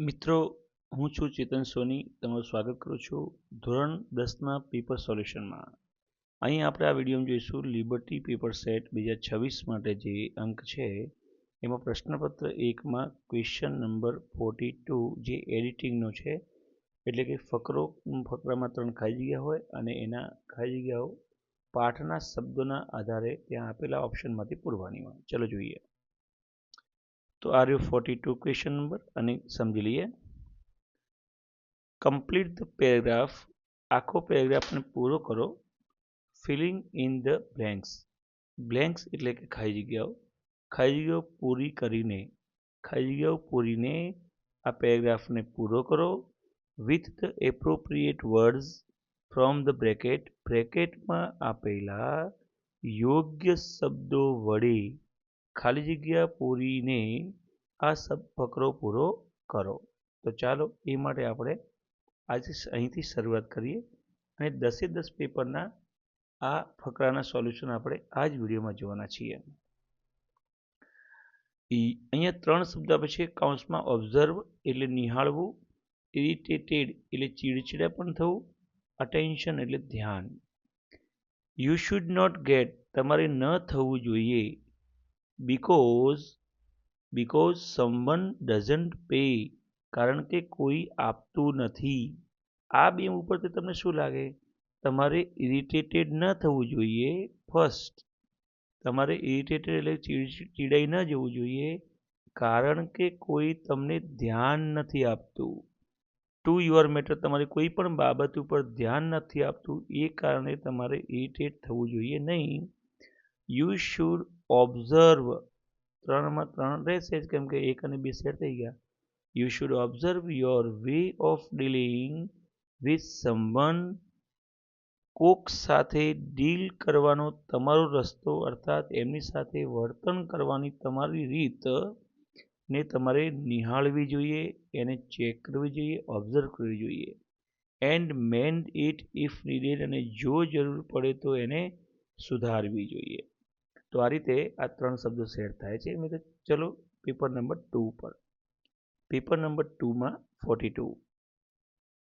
મિત્રો, હું છું ચેતન સોની. તમારું સ્વાગત કરું છું ધોરણ 10ના પેપર સોલ્યુશનમાં. અહીં આપણે આ વિડીયોમાં જોઈશું લિબર્ટી પેપર સેટ 2026 માટે જે અંક છે એમાં પ્રશ્નપત્ર 1માં ક્વેશ્ચન નંબર 42 જે એડિટિંગનો છે, એટલે કે ફકરામાં 3 ખાલી જગ્યા હોય અને એના ખાલી જગ્યાઓ પાઠના શબ્દોના આધારે ત્યાં આપેલા ઓપ્શનમાંથી પૂરવાની હોય. ચલો જોઈએ. તો આ રહ્યો 42 ક્વેશ્ચન નંબર અને સમજી લઈએ. કમ્પ્લીટ ધ પેરેગ્રાફ, આખો પેરેગ્રાફને પૂરો કરો. Filling in the blanks, blanks એટલે કે ખાલી જગ્યાઓ પૂરીને આ પેરેગ્રાફને પૂરો કરો. With the appropriate words from the bracket, બ્રેકેટમાં આપેલા યોગ્ય શબ્દો વડે ખાલી જગ્યા પૂરીને આ ફકરો પૂરો કરો. તો ચાલો એ માટે આપણે આજે અહીંથી શરૂઆત કરીએ અને 10 પેપરના આ ફકરાના સોલ્યુશન આપણે આ જ વિડીયોમાં જોવાના છીએ. અહીંયા 3 શબ્દ આપે છે. કૌંસમાં ઓબ્ઝર્વ એટલે નિહાળવું, ઇરિટેટેડ એટલે ચીડચીડા પણ થવું, અટેન્શન એટલે ધ્યાન. યુ શુડ નોટ ગેટ તમારે ન થવું જોઈએ. બીકોઝ સમવન ડઝન્ટ પે કારણ કે કોઈ આપતું નથી. આ બે ઉપરથી તમને શું લાગે? તમારે ઇરિટેટેડ ન થવું જોઈએ. ફર્સ્ટ, તમારે ઇરિટેટેડ એટલે ચીડાઈ ન જવું જોઈએ કારણ કે કોઈ તમને ધ્યાન નથી આપતું. ટુ યોર મેટર, તમારી કોઈ પણ બાબત ઉપર ધ્યાન નથી આપતું એ કારણે તમારે ઇરિટેટ થવું જોઈએ નહીં. યુ શુડ ઓબ્ઝર્વ, 3માં 3 રહેશે જ કેમ કે 1 અને 2 સેટ થઈ ગયા. You should observe your way of dealing with someone, કોક સાથે ડીલ કરવાનો તમારો રસ્તો અર્થાત એમની સાથે વર્તન કરવાની તમારી રીત ને તમારે નિહાળવી જોઈએ, એને ચેક કરવી જોઈએ, ઓબ્ઝર્વ કરવી જોઈએ. And mind it if needed, અને જો જરૂર પડે તો એને સુધારવી જોઈએ. તો આ રીતે આ 3 શબ્દો સેટ થાય છે. ચલો પેપર નંબર 2 પર. પેપર નંબર 2માં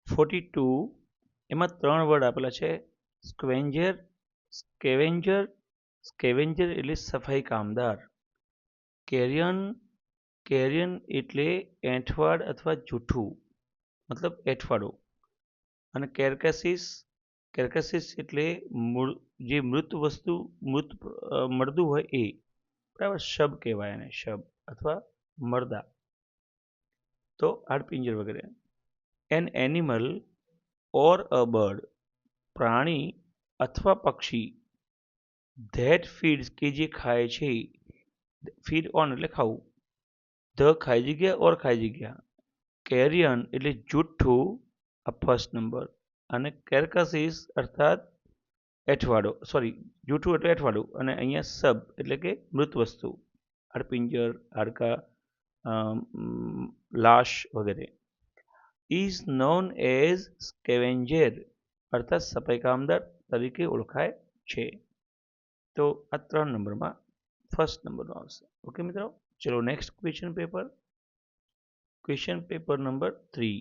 42 એમાં 3 વર્ડ આપેલા છે. સ્કેવેન્જર એટલે સફાઈ કામદાર. કેરિયન એટલે એંઠવાડ અથવા જૂઠું, મતલબ એઠવાડો. અને કેર્કેસિસ એટલે જે મૃત વસ્તુ મરદું હોય એ, બરાબર, શબ કહેવાય એને, શબ અથવા મરદા. તો હાડપિંજર વગેરે. એન એનિમલ ઓર અ બર્ડ, પ્રાણી અથવા પક્ષી. ધેટ ફીડ્સ કે જે ખાય છે. ફીડ ઓન એટલે ખાવું. ધ ખાલી જગ્યા ઓર ખાલી જગ્યા. કેરિયન એટલે જૂઠું, આ ફર્સ્ટ નંબર. અને કેર્કાસિસ અર્થાત એઠવાડો, જૂઠું એટલે એઠવાડું. અને અહીંયા સબ એટલે કે મૃત વસ્તુ, હાડપિંજર, હાડકા, લાશ વગેરે. ઇઝ નોન એઝ સ્કેવેન્જર અર્થાત સફાઈ કામદાર તરીકે ઓળખાય છે. તો આ 3 નંબરમાં ફર્સ્ટ નંબરનો આવશે. ઓકે મિત્રો, ચલો નેક્સ્ટ ક્વેશ્ચન પેપર નંબર 3.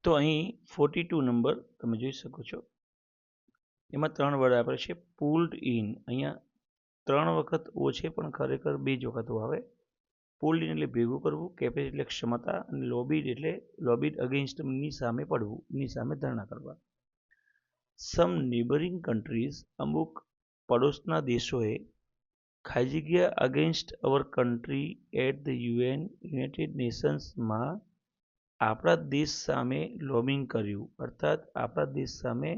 તો અહીં 42 નંબર તમે જોઈ શકો છો. એમાં 3 વર્ડ આપેલ છે. પુલ્ડ ઇન, અહીંયા 3 વખત ઓ છે પણ ખરેખર 2 જ વખત આવે. પુલ્ડ ઇન એટલે ભેગું કરવું, કેપેસિટી એટલે ક્ષમતા, અને લોબીડ અગેન્સ્ટ ની સામે પડવું, ની સામે ધરણા કરવા. સમ નેબરિંગ કન્ટ્રીઝ, અમુક પડોશના દેશોએ ખાલી જગ્યા against our country at the United નેશન્સમાં આપણા દેશ સામે લોબિંગ કર્યું, અર્થાત આપણા દેશ સામે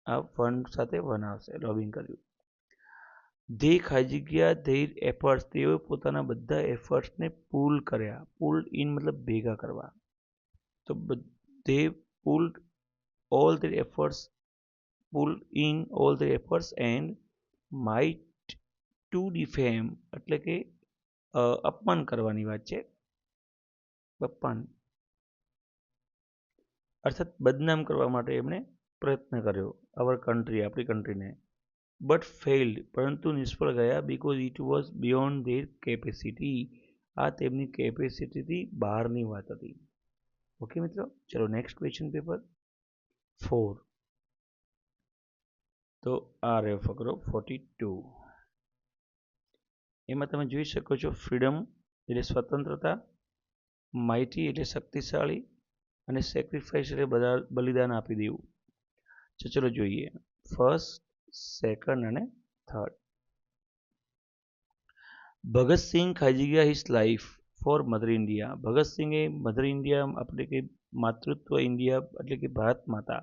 આ ફંડ સાથે બનાવશે, લોબિંગ કર્યું. ધે ખાલી જગ્યા ધેર એફર્ટ્સ, તેઓએ પોતાના બધા એફર્ટ્સને પુલ કર્યા. પુલ્ડ ઇન મતલબ ભેગા કરવા. તો they pulled all their efforts and might to defame એટલે કે અપમાન કરવાની વાત છે. અપમાન અર્થાત બદનામ કરવા માટે એમણે પ્રયત્ન કર્યો અવર કન્ટ્રી, આપણી કન્ટ્રીને. બટ ફેઇલ્ડ, પરંતુ નિષ્ફળ ગયા. Because it was beyond there capacity, આ તેમની કેપેસિટીથી બહારની વાત હતી. ઓકે મિત્રો, ચલો નેક્સ્ટ ક્વેશ્ચન પેપર 4. તો આ રહ્યો ફકરો 42. એમાં તમે જોઈ શકો છો ફ્રીડમ એટલે સ્વતંત્રતા, માઇટી એટલે શક્તિશાળી, અને સેક્રિફાઈસ એટલે બલિદાન આપી દેવું. ચલો જોઈએ ફર્સ્ટ, સેકન્ડ અને થર્ડ. ભગતસિંહ ખાઈ ગયા his life for mother India. ભગતસિંહે મધર ઇન્ડિયા એટલે કે માતૃત્વ ઇન્ડિયા એટલે કે ભારત માતા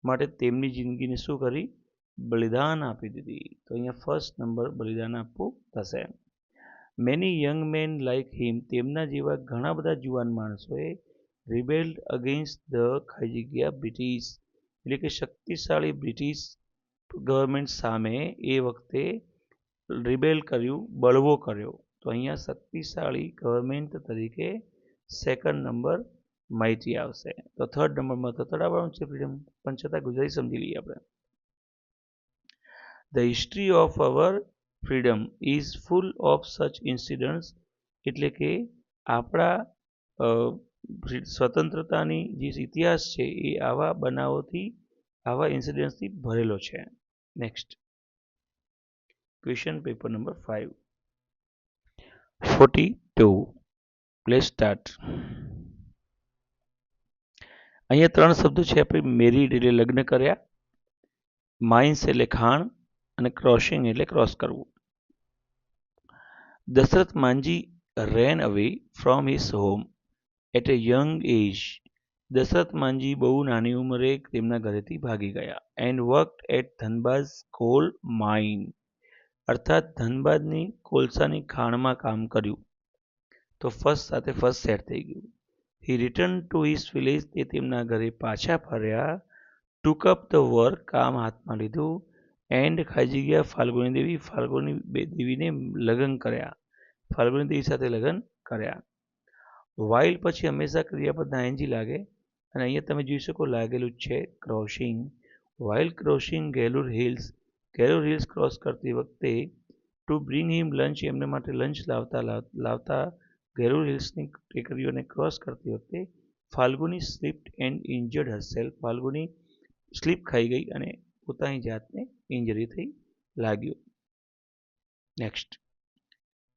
માટે તેમની જિંદગીને શું કરી? બલિદાન આપી દીધી. તો અહીંયા ફર્સ્ટ નંબર બલિદાન આપવું થશે. મેની યંગ મેન લાઇક હિમ, તેમના જેવા ઘણા બધા જુવાન માણસોએ રિબેલ્ડ અગેન્સ્ટ ધ ખાઈ ગયા બ્રિટિશ એટલે કે શક્તિશાળી બ્રિટિશ ગવર્મેન્ટ સામે એ વખતે રિબેલ કર્યું, બળવો કર્યો. તો અહીંયા શક્તિશાળી ગવર્મેન્ટ તરીકે સેકન્ડ નંબર માઇટી આવશે. તો થર્ડ નંબરમાં તો તળાવવાનું છે ફ્રીડમ, પણ છતાં ગુજરાતી સમજી લઈએ આપણે. The history of our freedom is full of સચ ઇન્સિડન્ટ્સ એટલે કે આપણા સ્વતંત્રતાની જે ઇતિહાસ છે એ આવા બનાવોથી, આવા ઇન્સિડન્ટ્સથી ભરેલો છે. Next question paper number 5. 42. Let's start. અહીંયા ત્રણ શબ્દો છે આપણે. મેરીડ એટલે લગ્ન કર્યા, માઇન્સ એટલે ખાણ, અને ક્રોસિંગ એટલે ક્રોસ કરવું. Dasharath Manjhi ran away from his home at a young age. Dashrath Manjhi બહુ નાની ઉંમરે તેમના ઘરેથી ભાગી ગયા. And worked at Dhanbad coal mine અર્થાત ધનબાદની કોલસાની ખાણમાં કામ કર્યું. તો ફર્સ્ટ સાથે ફર્સ્ટ સેટ થઈ ગયું. He return to his village, તે તેમના ઘરે પાછા ફર્યા. ટુક અપ ધ વર્ક, કામ હાથમાં લીધું. એન્ડ ખાઈ ગયા ફાલ્ગુની દેવી, ફાલ્ગુની દેવીને લગ્ન કર્યા, ફાલ્ગુની દેવી સાથે લગ્ન કર્યા. વાઇલ પછી હંમેશા ક્રિયાપદના એનજી લાગે, અને અહીંયા તમે જોઈ શકો લાગેલું છે crossing. While crossing Gelur hills, Gelur hills cross કરતી વખતે ટુ બ્રિંગ હિમ લંચ, એમને માટે લંચ લાવતા ગેલુર હિલ્સની ટેકરીઓને ક્રોસ કરતી વખતે Falguni slipped and injured herself, Falguni slip ખાઈ ગઈ અને પોતાની જાતને ઇન્જરી થઈ લાગ્યું. Next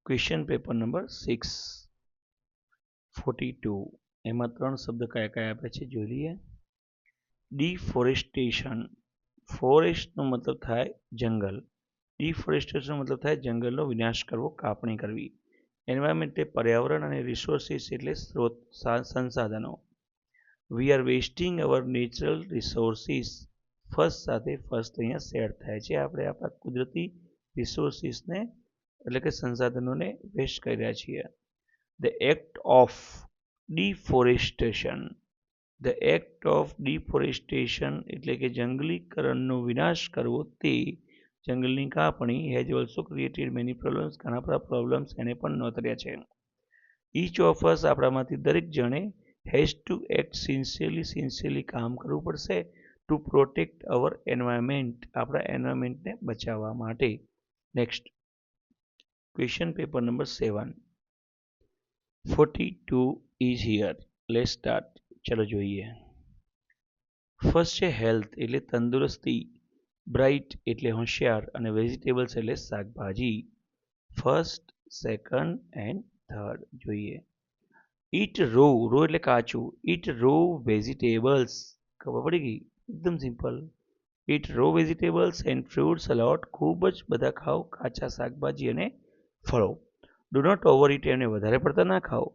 question paper number 6. 42. એમાં ત્રણ શબ્દ કયા કયા આપે છે જોઈ લઈએ. ડિફોરેસ્ટેશન, ફોરેસ્ટનો મતલબ થાય જંગલ, ડિફોરેસ્ટેશનનો મતલબ થાય જંગલનો વિનાશ કરવો, કાપણી કરવી. એન્વાયરમેન્ટ એટલે પર્યાવરણ, અને રિસોર્સિસ એટલે સ્ત્રોત સંસાધનો. We are wasting our natural resources, first સાથે ફર્સ્ટ અહીંયા સેટ થાય છે. આપણે આપણા કુદરતી રિસોર્સિસને એટલે કે સંસાધનોને વેસ્ટ કરી રહ્યા છીએ. The act of deforestation, the act of deforestation એટલે કે જંગલીકરણનો વિનાશ કરવો, તે જંગલની કાપણી has also created many problems, ઘણા બધા પ્રોબ્લેમ્સ એને પણ નોતર્યા છે. ઈચ ઓફ અસ, આપણામાંથી દરેક જણે has two act sincerely, sincerely કામ કરવું પડશે ટુ પ્રોટેક્ટ અવર એન્વાયરમેન્ટ, આપણા એન્વાયરમેન્ટને બચાવવા માટે. Next question paper number 7. 42 is here. Let's start. ચલો જોઈએ. ફર્સ્ટ છે હેલ્થ એટલે તંદુરસ્તી, બ્રાઇટ એટલે હોશિયાર, અને વેજીટેબલ્સ એટલે શાકભાજી. ફર્સ્ટ, સેકન્ડ એન્ડ થર્ડ જોઈએ. ઈટ રો, રો એટલે કાચું, ઈટ રો વેજીટેબલ્સ, ખબર પડી ગઈ, એકદમ simple. Eat raw vegetables and fruits a lot, ખૂબ જ બધા ખાઓ કાચા શાકભાજી અને ફળો. ડુ નોટ ઓવર ઇટ, એમને વધારે પડતા ના ખાઓ.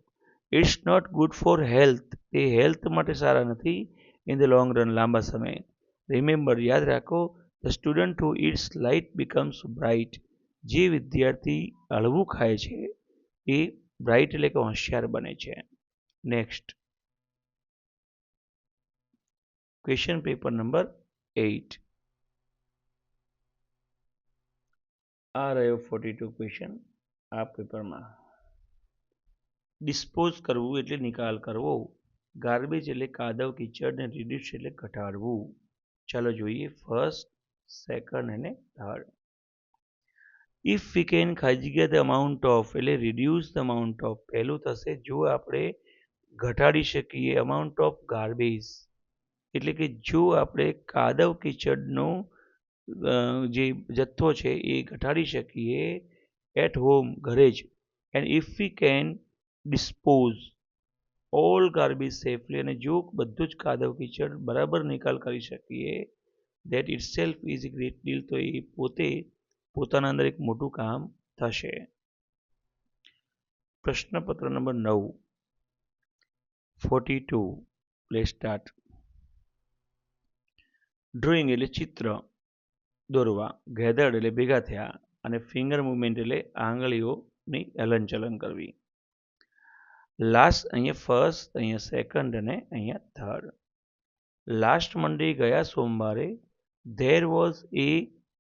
It's not good for health, તે હેલ્થ માટે સારા નથી. ઇન ધ લોંગ રન, લાંબા સમય. રિમેમ્બર, યાદ રાખો, the student who eats light becomes bright, જે વિદ્યાર્થી હળવું ખાય છે એ બ્રાઇટ એટલે કે હોશિયાર બને છે. Next question paper number 8. આ રહ્યો 42 ક્વેશ્ચન આ પેપરમાં. ડિસ્પોઝ કરવું એટલે નિકાલ કરવો, ગાર્બેજ એટલે કાદવ કીચડ, ને રિડ્યુસ એટલે ઘટાડવું. ચાલો જોઈએ ફર્સ્ટ, સેકન્ડ અને થર્ડ. ઇફ વી કેન ખાલી જગ્યા ધ અમાઉન્ટ ઓફ એટલે રિડ્યુસ ધ અમાઉન્ટ ઓફ પહેલું થશે જો આપણે ઘટાડી શકીએ અમાઉન્ટ ઓફ ગાર્બેજ એટલે કે જો આપણે કાદવ કીચડનો જે જથ્થો છે એ ઘટાડી શકીએ એટ હોમ ઘરે જ and if we can dispose all garbage safely અને જો બધું જ કાદવ કીચડ બરાબર નિકાલ કરી શકીએ that it self is A great deal તો એ પોતાના અંદર એક મોટું કામ થશે. પ્રશ્નપત્ર નંબર 9 42 લેટ્સ સ્ટાર્ટ. ડ્રોઈંગ એટલે ચિત્ર દોરવા, ગેધર્ડ એટલે ભેગા થયા અને ફિંગર મુવમેન્ટ એટલે આંગળીઓની હલનચલન કરવી. લાસ્ટ અહીંયા ફર્સ્ટ, અહીંયા સેકન્ડ અને અહીંયા થર્ડ. લાસ્ટ મંડે ગયા સોમવારે there was A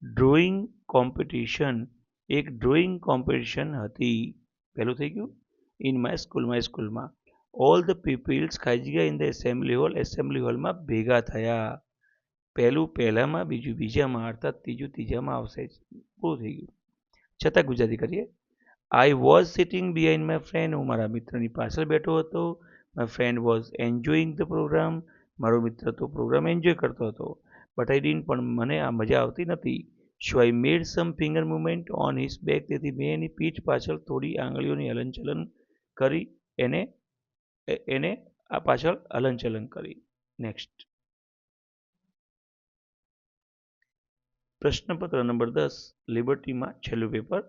drawing competition એક ડ્રોઈંગ કોમ્પિટિશન હતી. પહેલું થઈ ગયું ઇન માય સ્કૂલમાં ઓલ ધ પીપલ્સ ખાઈ જગ્યા ઇન ધ એસેમ્બલી હોલમાં ભેગા થયા. પહેલું પહેલામાં, બીજું બીજામાં, અર્થાત ત્રીજું ત્રીજામાં આવશે. પૂરું થઈ ગયું. છતાં ગુજરાતી કરીએ. I was sitting behind my friend હું મારા મિત્રની પાછળ બેઠો હતો. My friend was enjoying the programme મારો મિત્ર તો પ્રોગ્રામ એન્જોય કરતો હતો. બટ આઈ ડીન પણ મને આ મજા આવતી નથી. So I made some finger movement on his back તેથી મેં એની પીઠ પાછળ થોડી આંગળીઓની હલનચલન કરી એને આ પાછળ હલનચલન કરી. નેક્સ્ટ. પ્રશ્નપત્ર નંબર 10 લિબર્ટીમાં છેલ્લું પેપર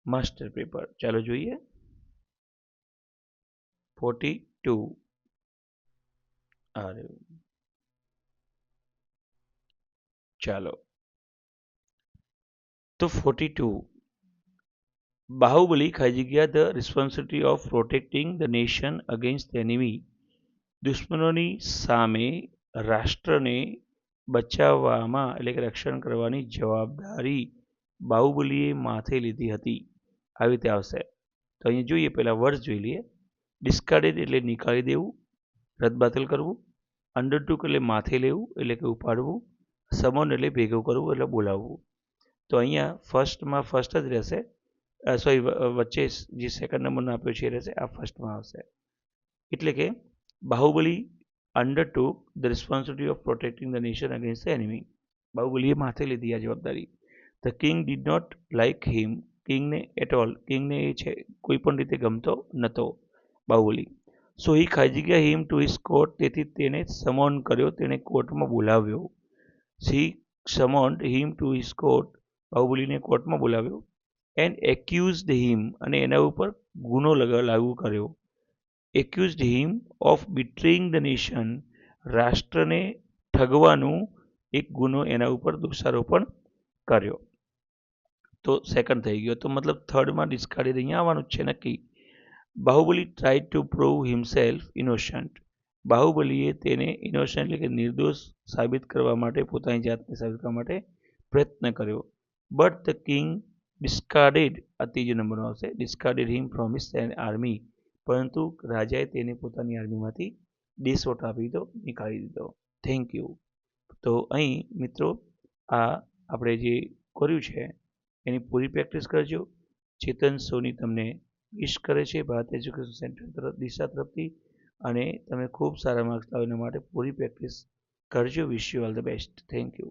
માસ્ટર પેપર. ચાલો જોઈએ. 42 અરે ચાલો તો 42 બાહુબલી ખાઈ જગ્યા the responsibility of protecting the nation against the enemy દુશ્મનોની સામે રાષ્ટ્રને બચાવવામાં એટલે કે રક્ષણ કરવાની જવાબદારી બાહુબલીએ માથે લીધી હતી. આવી રીતે આવશે. તો અહીંયા જોઈએ પહેલા વર્ડ જોઈ લઈએ. ડિસ્કાર્ડેડ એટલે નીકાળી દેવું, રદબાતલ કરવું. અંડરટુક એટલે માથે લેવું એટલે કે ઉપાડવું. સમન એટલે ભેગું કરવું એટલે બોલાવવું. તો અહીંયા ફર્સ્ટમાં ફર્સ્ટ જ રહેશે. સોરી વચ્ચે જે સેકન્ડ નંબરનો આપ્યો છે એ રહેશે. આ ફર્સ્ટમાં આવશે. એટલે કે Baahubali undertook the responsibility of protecting the nation against the enemy. બાહુબલીએ માથે લીધી આ જવાબદારી. The king did not like him કિંગને એટ ઓલ કિંગને એ છે કોઈ પણ રીતે ગમતો નહોતો બાહુબલી. સો હી ખાઈ જગ્યા હિમ ટુ હિઝ કોર્ટ તેથી તેને સમોન કર્યો તેને કોર્ટમાં બોલાવ્યો. He summoned him to his court બાહુબલીને કોર્ટમાં બોલાવ્યો. એન્ડ એક્યુઝડ હિમ અને એના ઉપર ગુનો લાગુ કર્યો. Accused him of બિટ્રેઇંગ the nation રાષ્ટ્રને ઠગવાનું એક ગુનો એના ઉપર દોષારોપણ કર્યો. તો સેકન્ડ થઈ ગયો. તો મતલબ થર્ડમાં ડિસ્કાર્ડેડ અહીંયા આવવાનું છે નક્કી. Baahubali try to prove himself innocent બાહુબલીએ તેને ઇનોસન્ટ એટલે કે નિર્દોષ સાબિત કરવા માટે પોતાની જાતને સાબિત કરવા માટે પ્રયત્ન કર્યો. બટ ધ કિંગ ડિસ્કાર્ડેડ આ ત્રીજો નંબરનો આવશે. ડિસ્કાર્ડેડ હિમ ફ્રોમ હિઝ આર્મી પરંતુ રાજાએ તેને પોતાની આર્મીમાંથી દેશવટો આપી દીધો, નીકાળી દીધો. Thank you. તો અહીં મિત્રો આ આપણે જે કર્યું છે એની પૂરી પ્રેક્ટિસ કરજો. ચેતન સોની તમને વિશ કરે છે ભારત એજ્યુકેશન સેન્ટર દિશા તરફથી અને તમે ખૂબ સારા માર્ક્સ લાવવા માટે પૂરી પ્રેક્ટિસ કરજો. Wish you all the best. Thank you.